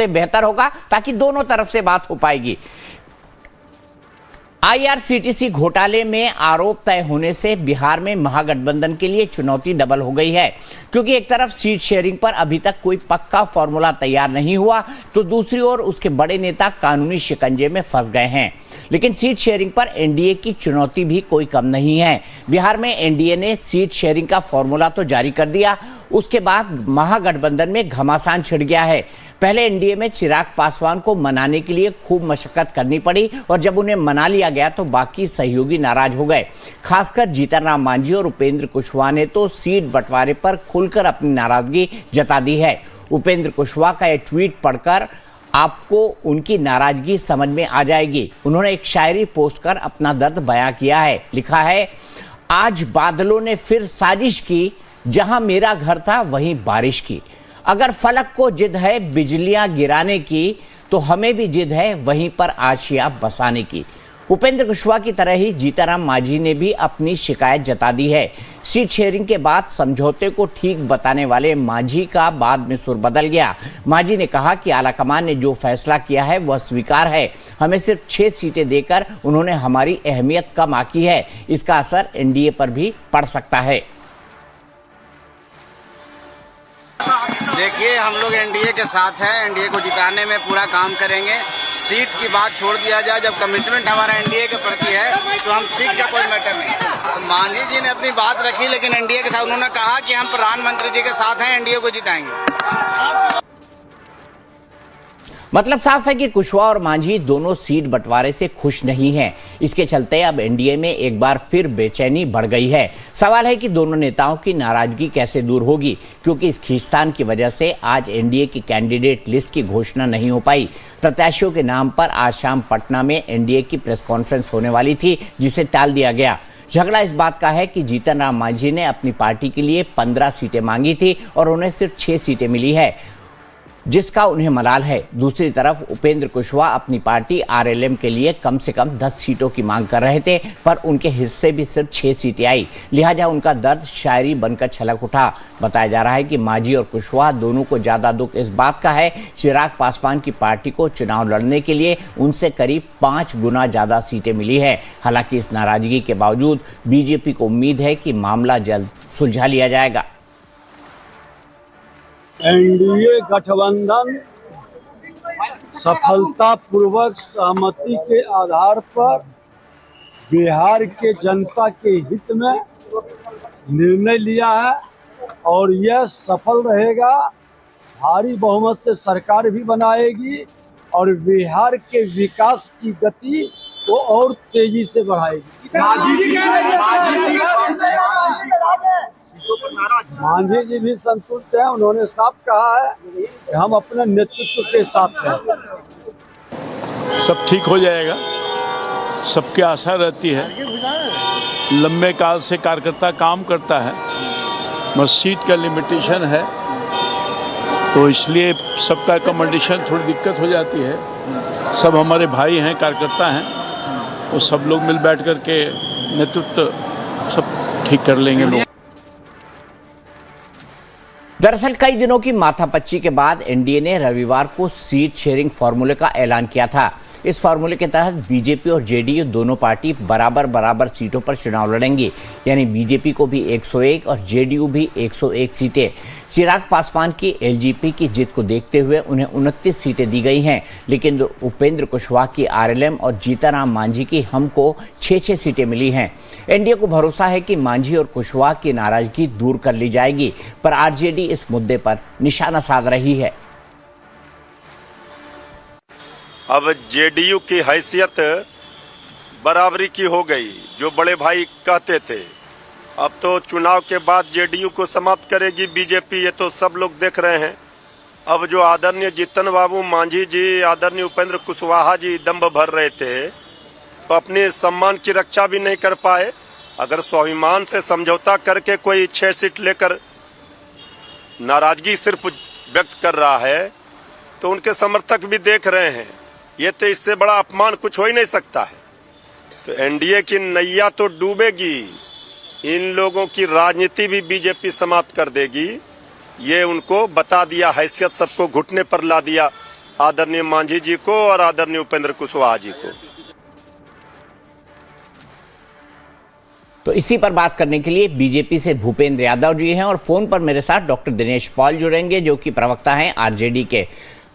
बेहतर होगा, ताकि दोनों तरफ से बात हो पाएगी। आईआरसीटीसी घोटाले में आरोप तय होने से बिहार में महागठबंधन के लिए चुनौती डबल हो गई है, क्योंकि एक तरफ सीट शेयरिंग पर अभी तक कोई पक्का फॉर्मूला तैयार नहीं हुआ, तो दूसरी ओर उसके बड़े नेता कानूनी शिकंजे में फंस गए हैं। लेकिन सीट शेयरिंग पर एनडीए की चुनौती भी कोई कम नहीं है। बिहार में एनडीए ने सीट शेयरिंग का फॉर्मूला तो जारी कर दिया, उसके बाद महागठबंधन में घमासान छिड़ गया है। पहले एनडीए में चिराग पासवान को मनाने के लिए खूब मशक्कत करनी पड़ी, और जब उन्हें मना लिया गया तो बाकी सहयोगी नाराज हो गए। खासकर जीतन राम मांझी और उपेंद्र कुशवाहा ने तो सीट बंटवारे पर खुलकर अपनी नाराजगी जता दी है। उपेंद्र कुशवाहा का यह ट्वीट पढ़कर आपको उनकी नाराजगी समझ में आ जाएगी। उन्होंने एक शायरी पोस्ट कर अपना दर्द बयां किया है। लिखा है, आज बादलों ने फिर साजिश की, जहां मेरा घर था वहीं बारिश की। अगर फलक को जिद है बिजलियां गिराने की, तो हमें भी जिद है वहीं पर आशिया बसाने की। उपेंद्र कुशवाहा की तरह ही जीतनराम मांझी ने भी अपनी शिकायत जता दी है। सीट शेयरिंग के बाद समझौते को ठीक बताने वाले मांझी का बाद में सुर बदल गया। मांझी ने कहा कि आलाकमान ने जो फैसला किया है वह स्वीकार है। हमें सिर्फ 6 सीटें देकर उन्होंने हमारी अहमियत कम आकी है। इसका असर एनडीए पर भी पड़ सकता है। देखिए, हम लोग एनडीए के साथ हैं, एनडीए को जिताने में पूरा काम करेंगे। सीट की बात छोड़ दिया जाए, जब कमिटमेंट हमारा एनडीए के प्रति है तो हम सीट का कोई मैटर नहीं। मांझी जी ने अपनी बात रखी, लेकिन एनडीए के साथ उन्होंने कहा कि हम प्रधानमंत्री जी के साथ हैं, एनडीए को जिताएंगे। मतलब साफ है कि कुशवाहा और मांझी दोनों सीट बंटवारे से खुश नहीं हैं। इसके चलते अब एनडीए में एक बार फिर बेचैनी बढ़ गई है। सवाल है कि दोनों नेताओं की नाराजगी कैसे दूर होगी, क्योंकि इस खींचतान की वजह से आज एनडीए की कैंडिडेट लिस्ट की घोषणा नहीं हो पाई। प्रत्याशियों के नाम पर आज शाम पटना में एनडीए की प्रेस कॉन्फ्रेंस होने वाली थी, जिसे टाल दिया गया। झगड़ा इस बात का है कि जीतन राम मांझी ने अपनी पार्टी के लिए 15 सीटें मांगी थी और उन्हें सिर्फ 6 सीटें मिली है, जिसका उन्हें मलाल है। दूसरी तरफ उपेंद्र कुशवाहा अपनी पार्टी आरएलएम के लिए कम से कम 10 सीटों की मांग कर रहे थे, पर उनके हिस्से भी सिर्फ 6 सीटें आई। लिहाजा उनका दर्द शायरी बनकर छलक उठा। बताया जा रहा है कि मांझी और कुशवाहा दोनों को ज्यादा दुख इस बात का है, चिराग पासवान की पार्टी को चुनाव लड़ने के लिए उनसे करीब 5 गुना ज्यादा सीटें मिली है। हालांकि इस नाराजगी के बावजूद बीजेपी को उम्मीद है कि मामला जल्द सुलझा लिया जाएगा। एनडीए गठबंधन सफलतापूर्वक सहमति के आधार पर बिहार के जनता के हित में निर्णय लिया है और यह सफल रहेगा। भारी बहुमत से सरकार भी बनाएगी और बिहार के विकास की गति को और तेजी से बढ़ाएगी। मांझी जी भी संतुष्ट हैं। उन्होंने साफ कहा है कि हम अपने नेतृत्व के साथ हैं। सब ठीक हो जाएगा, सबकी आशा रहती है। लंबे काल से कार्यकर्ता काम करता है, बस सीट का लिमिटेशन है, तो इसलिए सबका अकोमोडेशन थोड़ी दिक्कत हो जाती है। सब हमारे भाई हैं, कार्यकर्ता हैं, वो सब लोग मिल बैठ कर के नेतृत्व सब ठीक कर लेंगे लोग। दरअसल कई दिनों की माथापच्ची के बाद एनडीए ने रविवार को सीट शेयरिंग फार्मूले का ऐलान किया था। इस फार्मूले के तहत बीजेपी और जेडीयू दोनों पार्टी बराबर सीटों पर चुनाव लड़ेंगी, यानी बीजेपी को भी 101 और जेडीयू भी 101 सीटें। चिराग पासवान की एलजेपी की जीत को देखते हुए उन्हें 29 सीटें दी गई हैं, लेकिन उपेंद्र कुशवाहा की आरएलएम और जीतन राम मांझी की हमको 6 सीटें मिली हैं। एनडीए को भरोसा है कि मांझी और कुशवाहा की नाराजगी दूर कर ली जाएगी, पर आरजेडी इस मुद्दे पर निशाना साध रही है। अब जेडीयू की हैसियत बराबरी की हो गई, जो बड़े भाई कहते थे। अब तो चुनाव के बाद जेडीयू को समाप्त करेगी बीजेपी, ये तो सब लोग देख रहे हैं। अब जो आदरणीय जीतन बाबू मांझी जी, आदरणीय उपेंद्र कुशवाहा जी दंभ भर रहे थे, तो अपने सम्मान की रक्षा भी नहीं कर पाए। अगर स्वाभिमान से समझौता करके कोई 6 सीट लेकर नाराजगी सिर्फ व्यक्त कर रहा है, तो उनके समर्थक भी देख रहे हैं। ये तो इससे बड़ा अपमान कुछ हो ही नहीं सकता है। तो एनडीए की नैया तो डूबेगी, इन लोगों की राजनीति भी बीजेपी समाप्त कर देगी। ये उनको बता दिया, हैसियत सबको घुटने पर ला दिया। आदरणीय मांझी जी को और आदरणीय उपेंद्र कुशवाहा जी को। तो इसी पर बात करने के लिए बीजेपी से भूपेंद्र यादव जी हैं और फोन पर मेरे साथ डॉक्टर दिनेश पॉल जुड़ेंगे जो कि प्रवक्ता हैं आरजेडी के।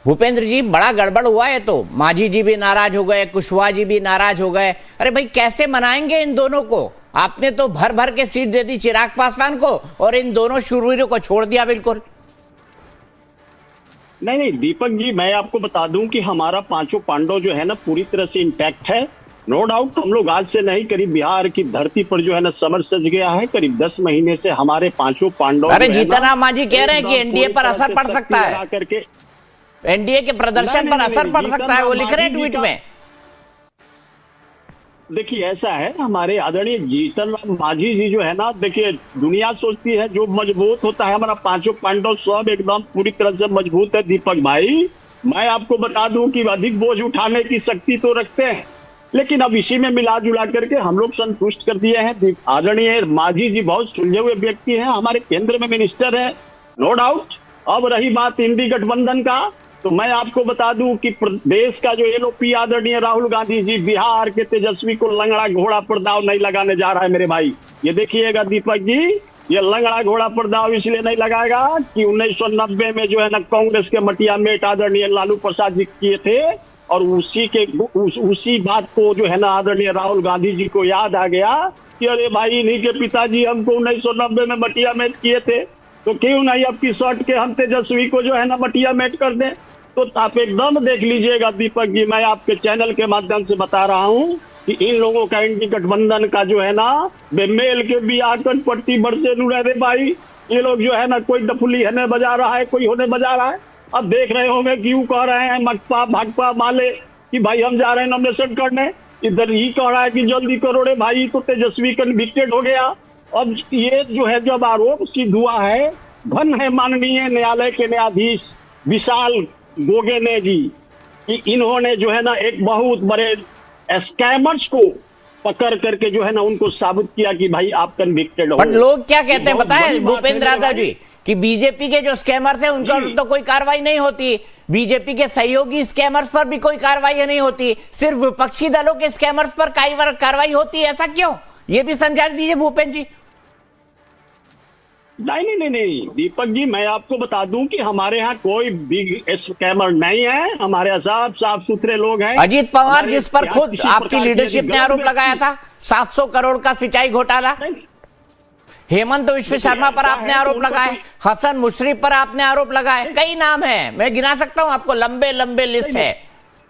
भूपेंद्र जी, बड़ा गड़बड़ हुआ है, तो मांझी जी भी नाराज हो गए, कुशवाहा जी भी नाराज हो गए। अरे भाई, कैसे मनाएंगे इन दोनों को? आपने तो भर भर के सीट दे दी चिराग पासवान को और इन दोनों शूरवीरों को छोड़ दिया बिल्कुल। नहीं दीपक जी, मैं आपको बता दूं कि हमारा पांचों पांडव जो है ना पूरी तरह से इंटैक्ट है। नो डाउट हम लोग आज से नहीं, करीब बिहार की धरती पर जो है ना समर सज गया है। करीब 10 महीने से हमारे पांचों पांडव। अरे जीतन राम मांझी कह रहे हैं कि एनडीए पर असर पड़ सकता है, करके एनडीए के प्रदर्शन पर असर पड़ सकता है, वो लिख रहे हैं ट्वीट में। देखिए ऐसा है, हमारे आदरणीय जीतन राम मांझी जी जो है ना, देखिए दुनिया सोचती है जो मजबूत होता है, हमारा पांचों पांडव सब एकदम पूरी तरह से मजबूत है। दीपक भाई, मैं आपको बता दूं कि अधिक बोझ उठाने की शक्ति तो रखते हैं, लेकिन अब इसी में मिला जुला करके हम लोग संतुष्ट कर दिए हैं। आदरणीय मांझी जी बहुत सुलझे हुए व्यक्ति हैं, हमारे केंद्र में मिनिस्टर है, नो डाउट। अब रही बात इंडी गठबंधन का, तो मैं आपको बता दूं कि प्रदेश का जो एलओपी आदरणीय राहुल गांधी जी बिहार के तेजस्वी को लंगड़ा घोड़ा पर दाव नहीं लगाने जा रहा है मेरे भाई। ये देखिएगा दीपक जी, ये लंगड़ा घोड़ा पर दाव इसलिए नहीं लगाएगा कि 1990 में जो है ना कांग्रेस के मटिया मेट आदरणीय लालू प्रसाद जी किए थे, और उसी बात को जो है ना आदरणीय राहुल गांधी जी को याद आ गया कि अरे भाई, इन्हीं के पिताजी हमको 1990 में मटिया मेट किए थे, तो क्यों नहीं अब की शर्ट के हम तेजस्वी को जो है ना मटिया मेट कर दें। तो आप एकदम देख लीजिएगा दीपक जी, मैं आपके चैनल के माध्यम से बता रहा हूं कि इन लोगों का इंडी गठबंधन का जो है ना बेमेल के भी आकर पट्टी बरसे नुड़े रे भाई। ये लोग जो है ना, कोई डफुली हने बजा रहा है, कोई होने बजा रहा है। अब देख रहे होंगे क्यों कह रहे हैं मकपा भाकपा माले कि भाई हम जा रहे हैं नॉमिनेशन करने, इधर ही कह रहा है कि जल्दी करो रे भाई, तो तेजस्वी कन्विक्टेड हो गया। अब ये जो है जब आरोप सिद्ध हुआ है, धन है माननीय न्यायालय के न्यायाधीश विशाल गोगेने जी कि इन्होंने जो है ना एक बहुत बड़े स्कैमर्स को पकड़ करके जो है ना उनको साबित किया कि भाई आप कन्विक्टेड हो। बट लोग क्या कहते हैं पता है भूपेंद्र यादव जी, कि बीजेपी के जो स्कैमर्स हैं उन पर तो कोई कार्रवाई नहीं होती, बीजेपी के सहयोगी स्कैमर्स पर भी कोई कार्रवाई नहीं होती, सिर्फ विपक्षी दलों के स्कैमर्स पर कार्रवाई होती है। ऐसा क्यों? ये भी समझा दीजिए भूपेंद्र जी। नहीं दीपक जी, मैं आपको बता दूं कि हमारे यहाँ कोई बिग स्कैमर नहीं है, हमारे यहाँ साफ सुथरे लोग हैं। अजीत पवार जिस पर खुद आपकी लीडरशिप ने आरोप लगाया था 700 करोड़ का सिंचाई घोटाला, हेमंत विश्व शर्मा पर आपने आरोप लगाए, हसन मुशर्रफ पर आपने आरोप लगाए, कई नाम है, मैं गिना सकता हूं आपको, लंबे लंबे लिस्ट है।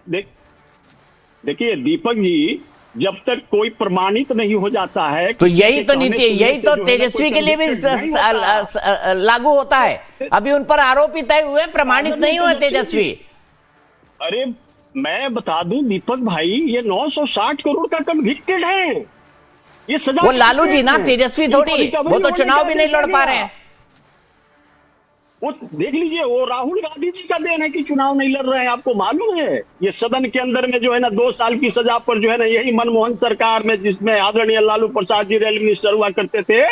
देखिए दीपक जी, जब तक कोई प्रमाणित नहीं हो जाता है, तो यही तो नीति है, यही तो तेजस्वी के लिए भी लागू होता है। अभी उन पर आरोप ही तय हुए, प्रमाणित नहीं हुए तेजस्वी। अरे मैं बता दूं दीपक भाई, ये 960 करोड़ का कन्विक्टेड है, ये सजा। वो लालू जी ना, तेजस्वी थोड़ी, वो तो चुनाव भी नहीं लड़ पा रहे हैं। वो देख लीजिए, वो राहुल गांधी जी का देन है कि चुनाव नहीं लड़ रहे हैं। आपको मालूम है ये सदन के अंदर में जो है ना 2 साल की सजा पर जो है ना, यही मनमोहन सरकार में जिसमें आदरणीय लालू प्रसाद जी रेल मिनिस्टर हुआ करते थे,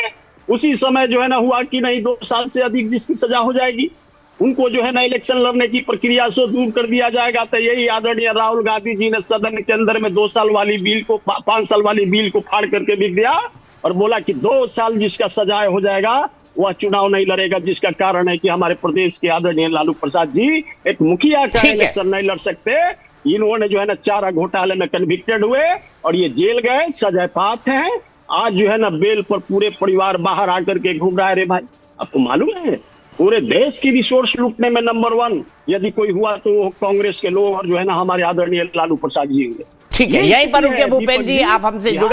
उसी समय जो है ना हुआ कि नहीं 2 साल से अधिक जिसकी सजा हो जाएगी उनको जो है ना इलेक्शन लड़ने की प्रक्रिया से दूर कर दिया जाएगा। तो यही आदरणीय राहुल गांधी जी ने सदन के अंदर में 2 साल वाली बिल को 5 साल वाली बिल को फाड़ करके बिक दिया और बोला कि 2 साल जिसका सजाए हो जाएगा वह चुनाव नहीं लड़ेगा, जिसका कारण है कि हमारे प्रदेश के आदरणीय लालू प्रसाद जी एक मुखिया का इलेक्शन नहीं लड़ सकते। इन्होंने जो है ना चारा घोटाले में कन्विक्टेड हुए और ये जेल गए, सजा पात हैं। आज जो है ना बेल पर पूरे परिवार बाहर आकर के घूम रहा है। रे भाई, आपको मालूम है पूरे देश की रिसोर्स लूटने में नंबर 1 यदि कोई हुआ तो वो कांग्रेस के लोग और जो है ना हमारे आदरणीय लालू प्रसाद जी होंगे। ठीक है, यहीं पर रुके भूपेंद्र जी, आप हमसे जुड़े।